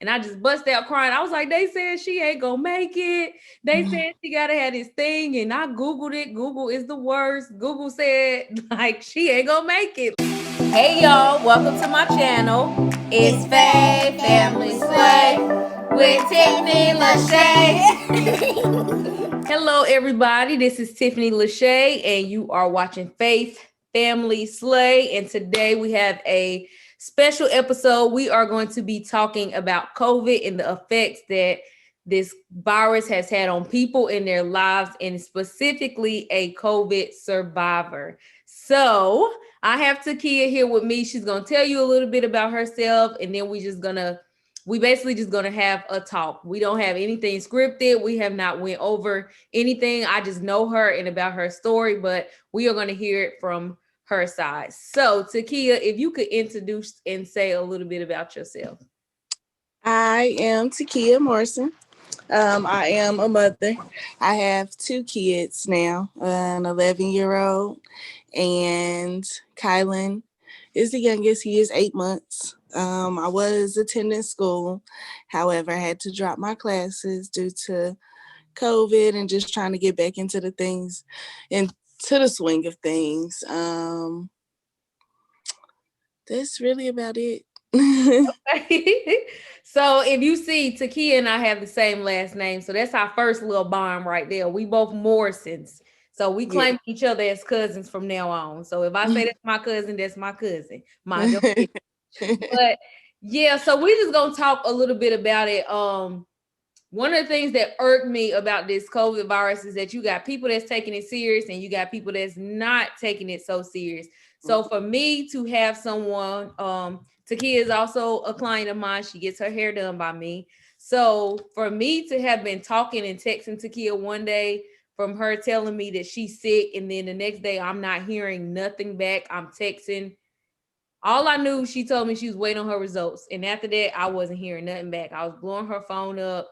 And I just bust out crying. I was like, they said she ain't gonna make it. They said she gotta have this thing. And I Googled it. Google is the worst. Google said, like, she ain't gonna make it. Hey y'all, welcome to my channel. It's Faye Family Slay with Tiffany Lachey. Hello everybody, this is Tiffany Lachey and you are watching Faith Family Slay. And today we have a special episode. We are going to be talking about COVID and the effects that this virus has had on people in their lives, and specifically a COVID survivor. So I have Takia here with me. She's going to tell you a little bit about herself, and then we basically just gonna have a talk. We don't have anything scripted. We have not went over anything. I just know her and about her story, but we are gonna hear it from her side. So Takia, if you could introduce and say a little bit about yourself. I am Takia Morrison. I am a mother. I have 2 kids now, an 11-year-old, and Kylan is the youngest. He is 8 months. I was attending school. However, I had to drop my classes due to COVID and just trying to get back into the things, into the swing of things. That's really about it. So if you see, Takia and I have the same last name, so that's our first little bond right there. We both Morrisons, so we claim each other as cousins from now on. So if I say that's my cousin, that's my cousin. But yeah, so we just gonna talk a little bit about it. One of the things that irked me about this COVID virus is that you got people that's taking it serious and you got people that's not taking it so serious. So for me to have someone, Takia is also a client of mine. She gets her hair done by me. So for me to have been talking and texting Takia one day from her telling me that she's sick, and then the next day I'm not hearing nothing back. I'm texting. All I knew, she told me she was waiting on her results. And after that, I wasn't hearing nothing back. I was blowing her phone up.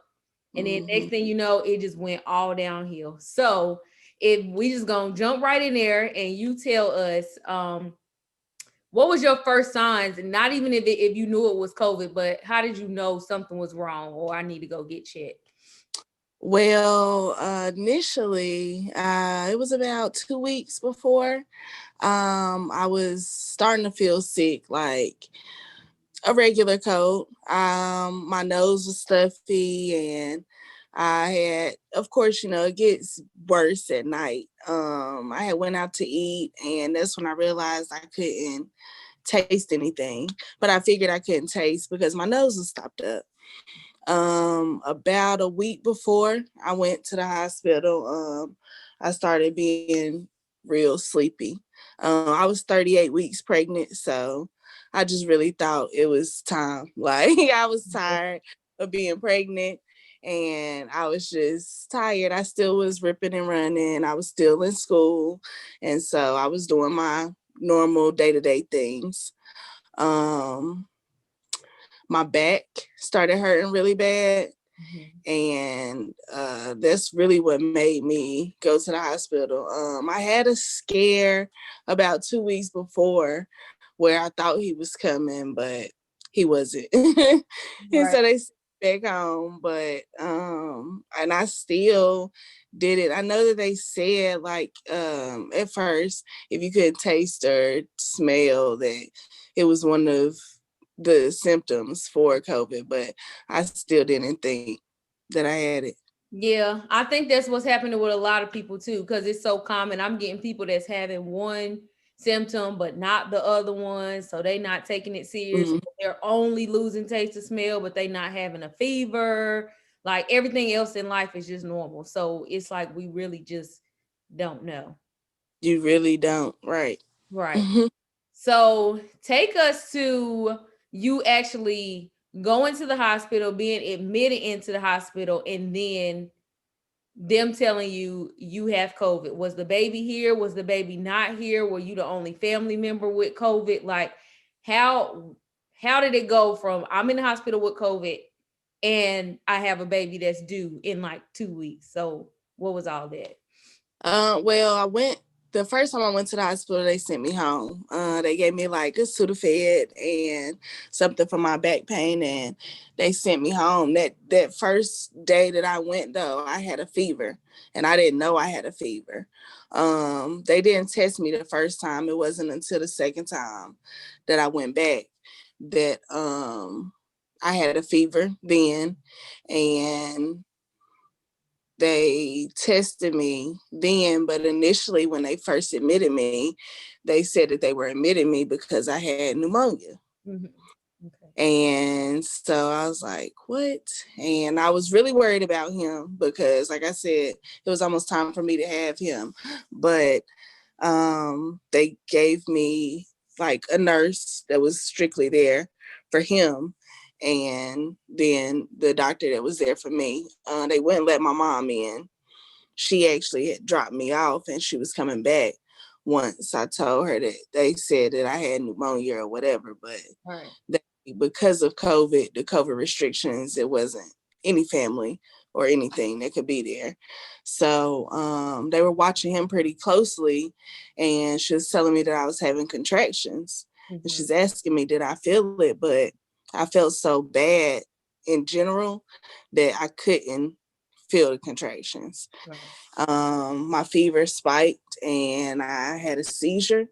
And then next thing you know, it just went all downhill. So if we just gonna jump right in there and you tell us, what was your first signs? And not even if you knew it was COVID, but how did you know something was wrong or I need to go get checked? Well, initially, it was about 2 weeks before I was starting to feel sick, like a regular cold. My nose was stuffy, and I had, of course, it gets worse at night. I had went out to eat, and that's when I realized I couldn't taste anything, but I figured I couldn't taste because my nose was stopped up. About a week before I went to the hospital, I started being real sleepy. I was 38 weeks pregnant, so I just really thought it was time. Like, I was tired of being pregnant and I was just tired. I still was ripping and running. I was still in school. And so I was doing my normal day-to-day things. My back started hurting really bad. And that's really what made me go to the hospital. I had a scare about 2 weeks before where I thought he was coming, but he wasn't. And so they sent me back home, but and I still did it. I know that they said, like, at first, if you couldn't taste or smell, that it was one of the symptoms for COVID, but I still didn't think that I had it. Yeah, I think that's what's happening with a lot of people too, because it's so common. I'm getting people that's having one symptom but not the other one, so they not taking it serious. They're only losing taste or smell, but they not having a fever. Like everything else in life is just normal. So it's like we really just don't know. You really don't, right? Right. So take us to you actually going to the hospital, being admitted into the hospital, and then them telling you you have COVID. Was the baby here? Was the baby not here? Were you the only family member with COVID? Like how did it go from I'm in the hospital with COVID and I have a baby that's due in like 2 weeks? So what was all that? Well, I went The first time I went to the hospital, they sent me home. They gave me like a Sudafed and something for my back pain, and they sent me home. That first day that I went, though, I had a fever, and I didn't know I had a fever. They didn't test me the first time. It wasn't until the second time that I went back that I had a fever then, and they tested me then, but initially when they first admitted me, they said that they were admitting me because I had pneumonia. Mm-hmm. Okay. And so I was like, what? And I was really worried about him because, like I said, it was almost time for me to have him. But they gave me like a nurse that was strictly there for him. And then the doctor that was there for me, they wouldn't let my mom in. She actually had dropped me off and she was coming back once I told her that they said that I had pneumonia or whatever, but Right. because of COVID, the COVID restrictions, it wasn't any family or anything that could be there. So they were watching him pretty closely, and she was telling me that I was having contractions. And Mm-hmm. she's asking me, did I feel it? But I felt so bad in general that I couldn't feel the contractions. Right. My fever spiked and I had a seizure.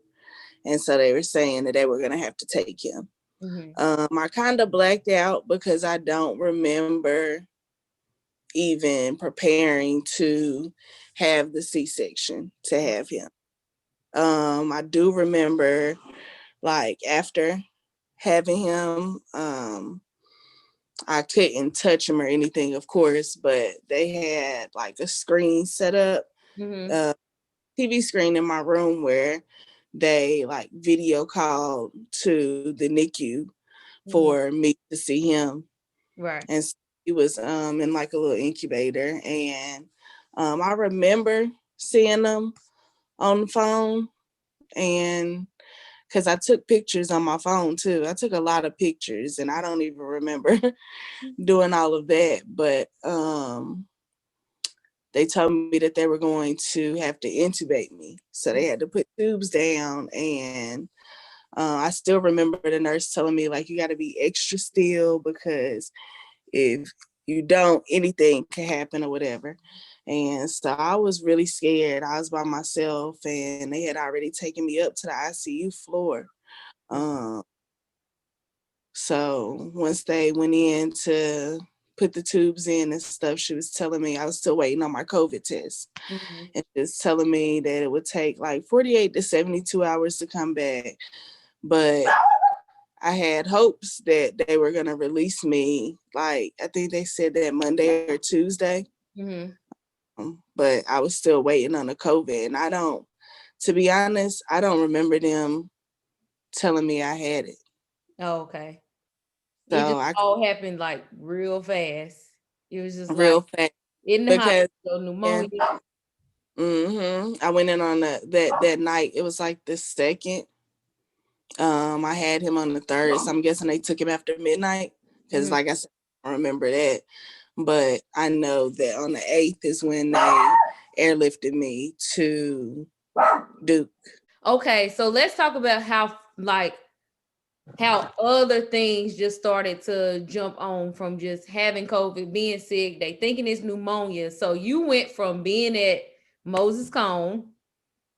And so they were saying that they were going to have to take him. Mm-hmm. I kind of blacked out because I don't remember even preparing to have the C-section to have him. I do remember, like, after having him, I couldn't touch him or anything, of course, but they had like a screen set up, Mm-hmm. a TV screen in my room where they like video called to the NICU Mm-hmm. for me to see him. Right. And so he was in like a little incubator. And I remember seeing him on the phone, and because I took pictures on my phone too. I took a lot of pictures and I don't even remember doing all of that. But they told me that they were going to have to intubate me. So they had to put tubes down. And I still remember the nurse telling me, like, you got to be extra still because if you don't, anything can happen or whatever. And so I was really scared. I was by myself and they had already taken me up to the ICU floor. Um, so once they went in to put the tubes in and stuff, she was telling me I was still waiting on my COVID test. Mm-hmm. And just telling me that it would take like 48 to 72 hours to come back. But I had hopes that they were going to release me. Like, I think they said that Monday or Tuesday. Mm-hmm. But I was still waiting on the COVID. And to be honest, I don't remember them telling me I had it. Oh, okay. It So just I all happened like real fast. It was just like real fast in the because hospital, yeah, pneumonia. I went in on that night. It was like the second. I had him on the third, so I'm guessing they took him after midnight because, Mm-hmm. like I said, I don't remember that. But I know that on the 8th is when they airlifted me to Duke. Okay, so let's talk about how other things just started to jump on from just having COVID, being sick, they thinking it's pneumonia. So you went from being at Moses Cone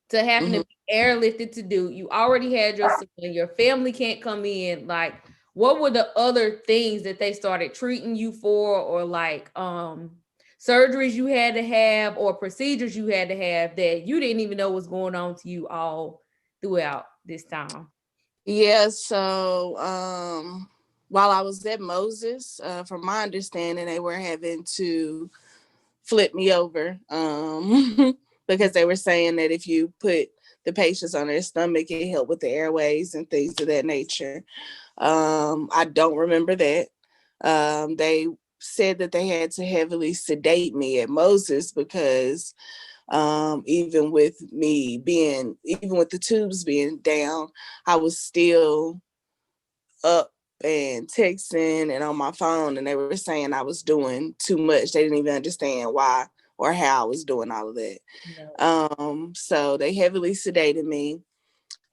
to having to Mm-hmm. be airlifted to do. You already had your son, your family can't come in. Like, what were the other things that they started treating you for, or like surgeries you had to have, or procedures you had to have that you didn't even know was going on to you all throughout this time? Yeah, so while I was at Moses, from my understanding, they were having to flip me over because they were saying that if you put the patients on their stomach, it helped with the airways and things of that nature. I don't remember that. They said that they had to heavily sedate me at Moses because even with the tubes being down, I was still up and texting and on my phone, and they were saying I was doing too much. They didn't even understand or how I was doing all of that. No. So they heavily sedated me,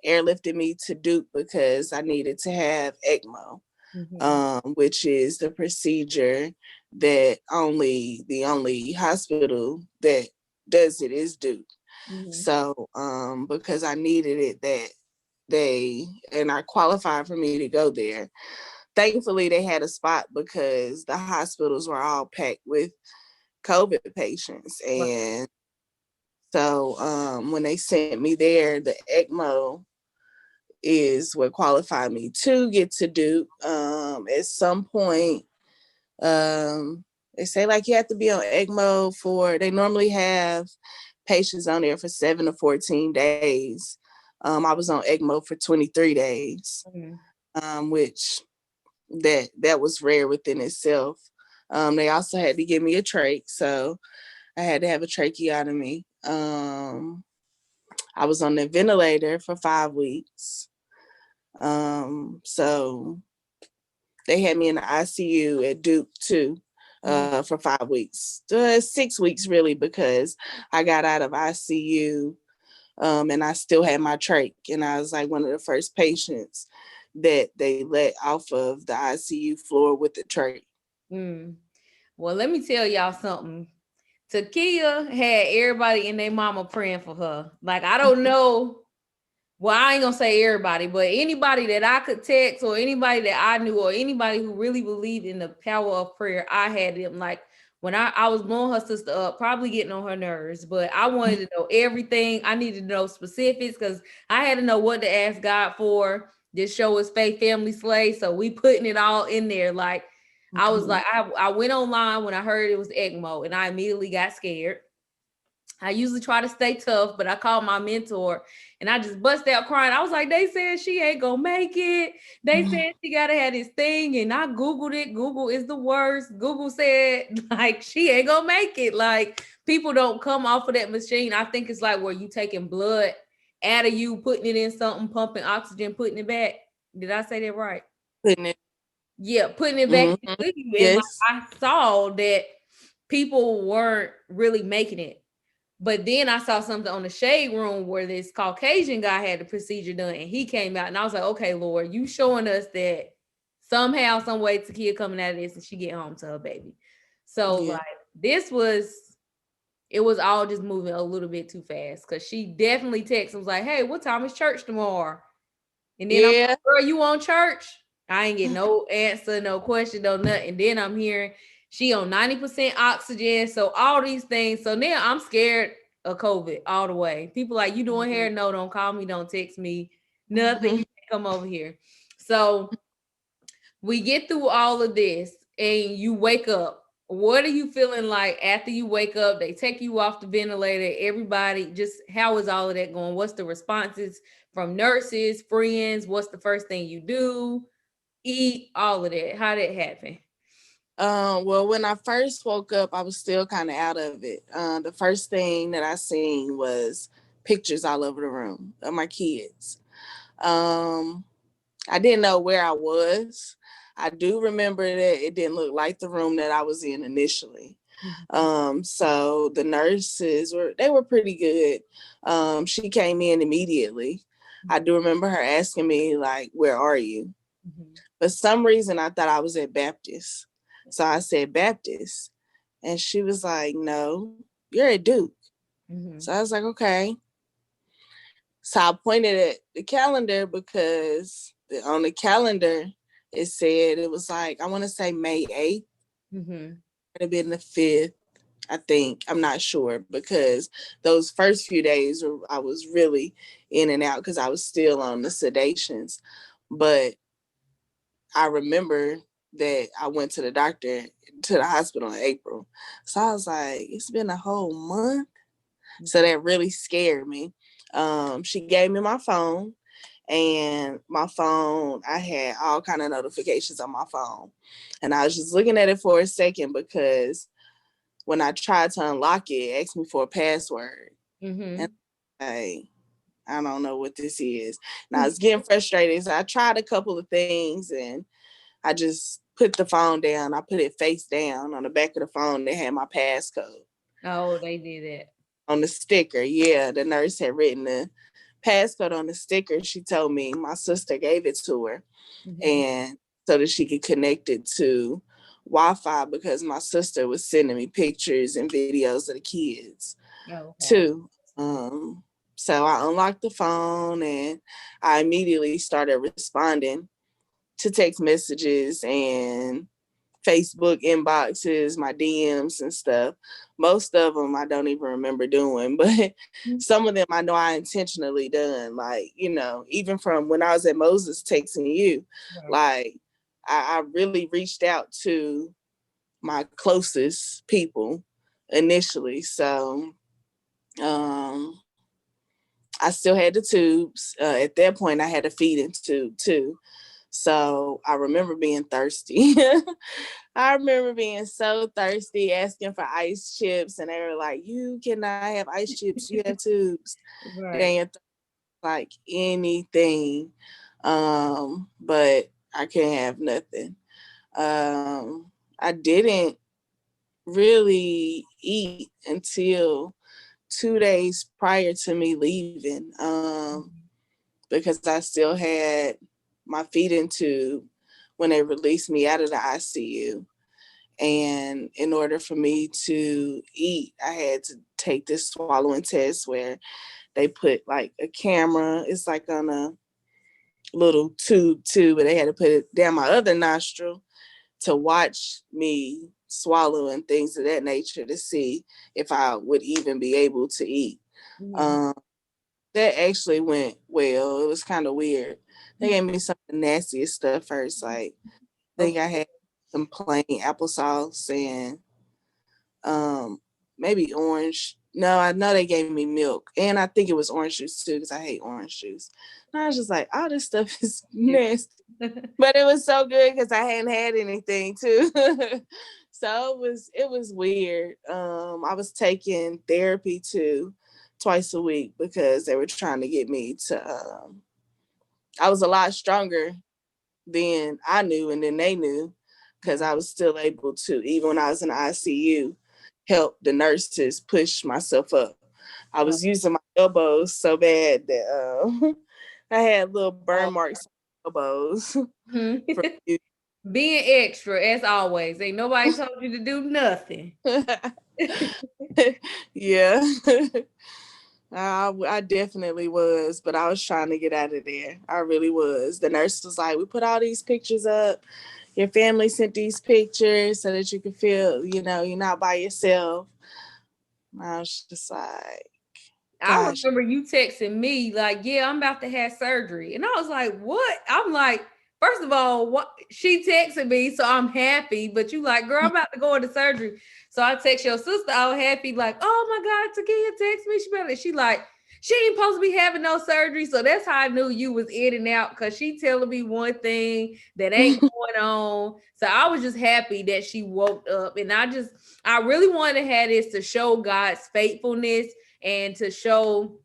airlifted me to Duke because I needed to have ECMO, which is the procedure that the only hospital that does it is Duke. So because I needed it that day and I qualified for me to go there. Thankfully they had a spot because the hospitals were all packed with COVID patients. And so when they sent me there, the ECMO is what qualified me to get to Duke. At some point, they say like you have to be on ECMO they normally have patients on there for 7 to 14 days. I was on ECMO for 23 days, which that was rare within itself. They also had to give me a trach, so I had to have a tracheotomy. I was on the ventilator for 5 weeks. So they had me in the ICU at Duke too, for 5 weeks. 6 weeks really, because I got out of ICU and I still had my trach, and I was like one of the first patients that they let off of the ICU floor with the trach. Well, let me tell y'all something. Takia had everybody and their mama praying for her. Like, I don't know. Well, I ain't gonna say everybody, but anybody that I could text or anybody that I knew or anybody who really believed in the power of prayer, I had them. Like, when I was blowing her sister up, probably getting on her nerves, but I wanted to know everything. I needed to know specifics because I had to know what to ask God for. This show is Faith Family Slay, so we putting it all in there. Like, I was like, I went online when I heard it was ECMO, and I immediately got scared. I usually try to stay tough, but I called my mentor and I just bust out crying. I was like, they said she ain't gonna make it. They said she gotta have this thing. And I Googled it. Google is the worst. Google said, like, she ain't gonna make it. Like, people don't come off of that machine. I think it's like where you taking blood out of you, putting it in something, pumping oxygen, putting it back. Did I say that right? Putting it. Yeah, putting it back into you. And like, Yes. I saw that people weren't really making it. But then I saw something on the shade room where this Caucasian guy had the procedure done and he came out and I was like, okay, Lord, you showing us that somehow, some way Takia coming out of this and she get home to her baby. So like it was all just moving a little bit too fast because she definitely texted and was like, hey, what time is church tomorrow? And then I'm like, girl, you on church? I ain't get no answer, no question, no nothing. And then I'm hearing she on 90% oxygen. So all these things. So now I'm scared of COVID all the way. People like, you doing hair? No, don't call me, don't text me, nothing. You can't come over here. So we get through all of this and you wake up. What are you feeling like after you wake up? They take you off the ventilator. Everybody, just how is all of that going? What's the responses from nurses, friends? What's the first thing you do? Eat, all of that. How did it happen? Well, when I first woke up, I was still kind of out of it. The first thing that I seen was pictures all over the room of my kids. I didn't know where I was. I do remember that it didn't look like the room that I was in initially. So the nurses were pretty good. She came in immediately. I do remember her asking me like, "Where are you?" For some reason, I thought I was at Baptist. So I said Baptist. And she was like, "No, you're at Duke." So I was like, "Okay." So I pointed at the calendar because on the calendar, it said, it was like, I want to say May 8th. It had been the 5th, I think. I'm not sure because those first few days I was really in and out because I was still on the sedations. But I remember that I went to the hospital in April. So I was like, it's been a whole month. So that really scared me. She gave me my phone, and my phone, I had all kind of notifications on my phone. And I was just looking at it for a second because when I tried to unlock it, it asked me for a password. And I don't know what this is. And I was getting frustrated. So I tried a couple of things and I just put the phone down. I put it face down on the back of the phone. They had my passcode. Oh, they did that. on the sticker. Yeah, the nurse had written the passcode on the sticker. She told me my sister gave it to her, Mm-hmm. and so that she could connect it to Wi-Fi, because my sister was sending me pictures and videos of the kids Okay. too. So I unlocked the phone and I immediately started responding to text messages and Facebook inboxes, my DMs and stuff. Most of them I don't even remember doing, but some of them I know I intentionally done. Like, even from when I was at Moses texting you, Right. like I really reached out to my closest people initially. So I still had the tubes. At that point, I had a feeding tube too. So I remember being thirsty. I remember being so thirsty, asking for ice chips, and they were like, "You cannot have ice chips. You have tubes. It Right. ain't like anything." But I can't have nothing. I didn't really eat until 2 days prior to me leaving, because I still had my feeding tube when they released me out of the ICU. And in order for me to eat, I had to take this swallowing test where they put like a camera. It's like on a little tube too, but they had to put it down my other nostril to watch me swallow and things of that nature to see if I would even be able to eat. Mm-hmm. Um, that actually went well. It was kind of weird. They gave me some of the nastiest stuff first. Like, I Of think I had some plain applesauce and um, maybe orange. No, I know they gave me milk, and I think it was orange juice too because I hate orange juice. And I was just like, all this stuff is nasty, but it was so good because I hadn't had anything too. So it was weird. I was taking therapy too, twice a week because they were trying to get me to. I was a lot stronger than I knew, and then they knew, because I was still able to, even when I was in the ICU, help the nurses push myself up. I was using my elbows so bad that I had little burn marks on my elbows from Mhm. you. Being extra as always. Ain't nobody told you to do nothing. Yeah. I definitely was, but I was trying to get out of there. I really was. The nurse was like, "We put all these pictures up. Your family sent these pictures so that you can feel, you're not by yourself." I was just like, I "Gosh." remember you texting me like, "Yeah, I'm about to have surgery," and I was like, "What?" I'm like, first of all, what she texted me, so I'm happy. But you like, "Girl, I'm about to go into surgery," so I text your sister, all happy, like, "Oh my God, Takia text me." She like, she ain't supposed to be having no surgery, so that's how I knew you was in and out because she telling me one thing that ain't going on. So I was just happy that she woke up, and I really wanted to have this to show God's faithfulness and to show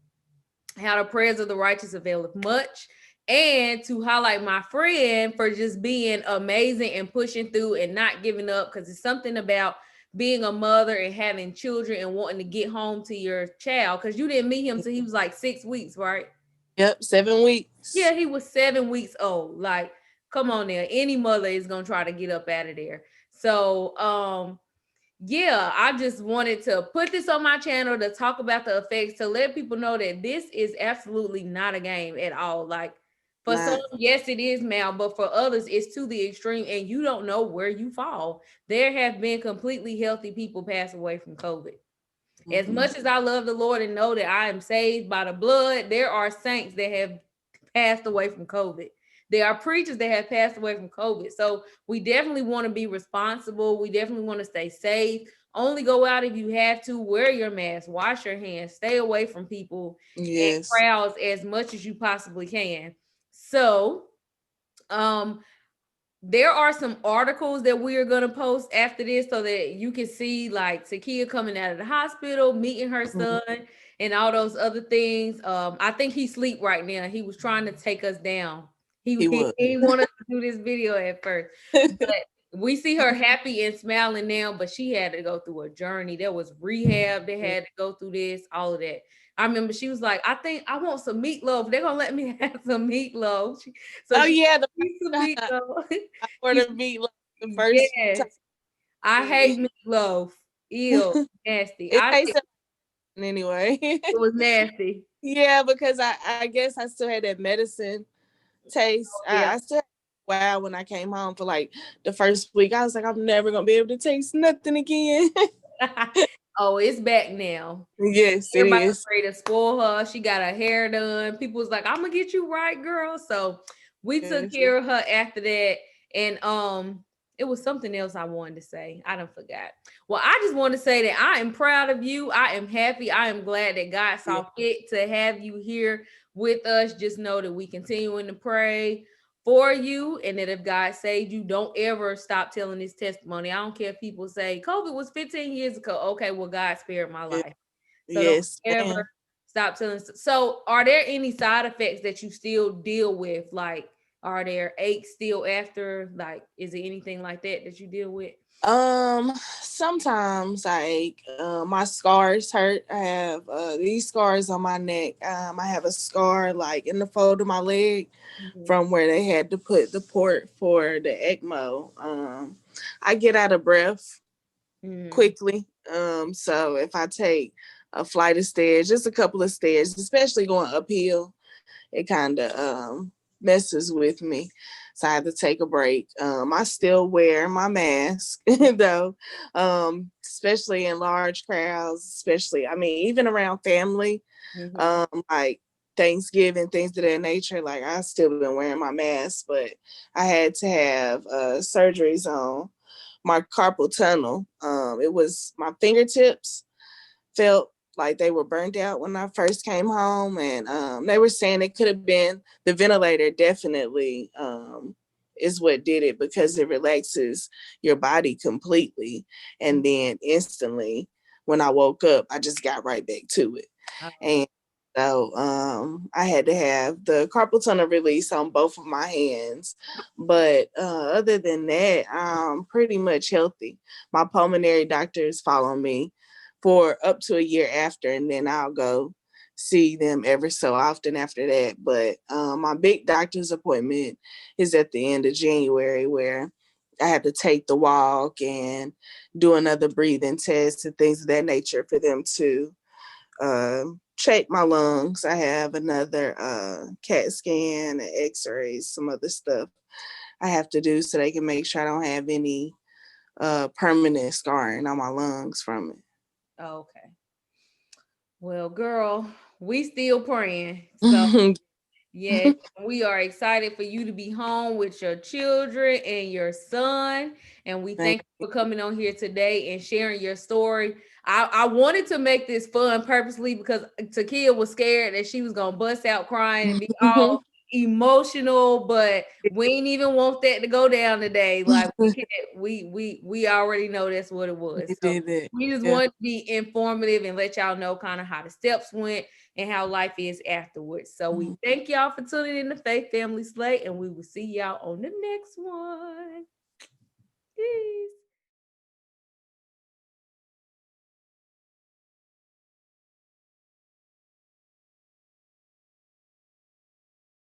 how the prayers of the righteous availeth much, and to highlight my friend for just being amazing and pushing through and not giving up, because it's something about being a mother and having children and wanting to get home to your child, because you didn't meet him till he was like 6 weeks, right? Yep, 7 weeks. Yeah, he was 7 weeks old. Like, come on there, any mother is gonna try to get up out of there. So yeah, I just wanted to put this on my channel to talk about the effects, to let people know that this is absolutely not a game at all. Like, for some, Not. yes, it is, Mal, but for others, it's to the extreme, and you don't know where you fall. There have been completely healthy people pass away from COVID. As Mm-hmm. much as I love the Lord and know that I am saved by the blood, there are saints that have passed away from COVID. There are preachers that have passed away from COVID. So we definitely want to be responsible. We definitely want to stay safe. Only go out if you have to. Wear your mask, wash your hands, stay away from people and Yes. crowds as much as you possibly can. So, um, there are some articles that we are going to post after this so that you can see like Takia coming out of the hospital, meeting her Mhm. son, and all those other things. I think he's asleep right now. He was trying to take us down. He He he, was. he wanted us to do this video at first, we see her happy and smiling now, but she had to go through a journey. There was rehab. They had to go through this, all of that. I remember she was like, I think I want some meatloaf. They're gonna let me have some meatloaf. So Oh she yeah, the eats some first time meatloaf. I ordered meatloaf the first time. Yes, I hate It, meatloaf. Ew, nasty. it I think tasted anyway. it was nasty. Yeah, because I guess I still had that medicine taste. Yeah. I still had, wow, when I came home for like the first week, I was like, I'm never gonna be able to taste nothing again. Oh, it's back now. Yes, it Everybody was is. ready to spoil her. She got her hair done. People was like, I'm gonna get you right, girl. So we took Yes. care of her after that. And it was something else I wanted to say. I done forgot. Well, I just want to say that I am proud of you. I am happy. I am glad that God Yeah. saw fit to have you here with us. Just know that we continuing to pray for you, and that if God saved you, don't ever stop telling this testimony. I don't care if people say COVID was 15 years ago. Okay, well, God spared my life. So don't Yes, ever ma'am. stop telling. So, are there any side effects that you still deal with? Like, are there aches still after? Like, is it anything like that that you deal with? Sometimes like my scars hurt. I have these scars on my neck. I have a scar like in the fold of my leg Mhm. from where they had to put the port for the ECMO. I get out of breath Mhm. quickly. So if I take a flight of stairs, just a couple of stairs, especially going uphill, it kind of messes with me. So I have to take a break. I still wear my mask though, especially in large crowds, especially, I mean, even around family, Mhm. like Thanksgiving, things of that nature. Like I still been wearing my mask, but I had to have surgeries on my carpal tunnel. It was my fingertips felt like they were burnt out when I first came home, and they were saying it could have been the ventilator. Definitely is what did it, because it relaxes your body completely, and then instantly when I woke up, I just got right back to it. Oh, And so I had to have the carpal tunnel release on both of my hands. But other than that, I'm pretty much healthy. My pulmonary doctors follow me for up to a year after, and then I'll go see them ever so often after that. But my big doctor's appointment is at the end of January, where I have to take the walk and do another breathing test and things of that nature for them to check my lungs. I have another CAT scan, and X-rays, some other stuff I have to do so they can make sure I don't have any permanent scarring on my lungs from it. okay. Well, girl, we still praying. So yes, we are excited for you to be home with your children and your son. And we Thank thank you for coming on here today and sharing your story. I wanted to make this fun purposely because Takia was scared that she was gonna bust out crying and be all you. emotional, but we ain't even want that to go down today. Like we can't, we already know that's what it was. You So did it. we just Yeah. wanted to be informative and let y'all know kind of how the steps went and how life is afterwards. So we thank y'all for tuning in to Faith Family Slate, and we will see y'all on the next one.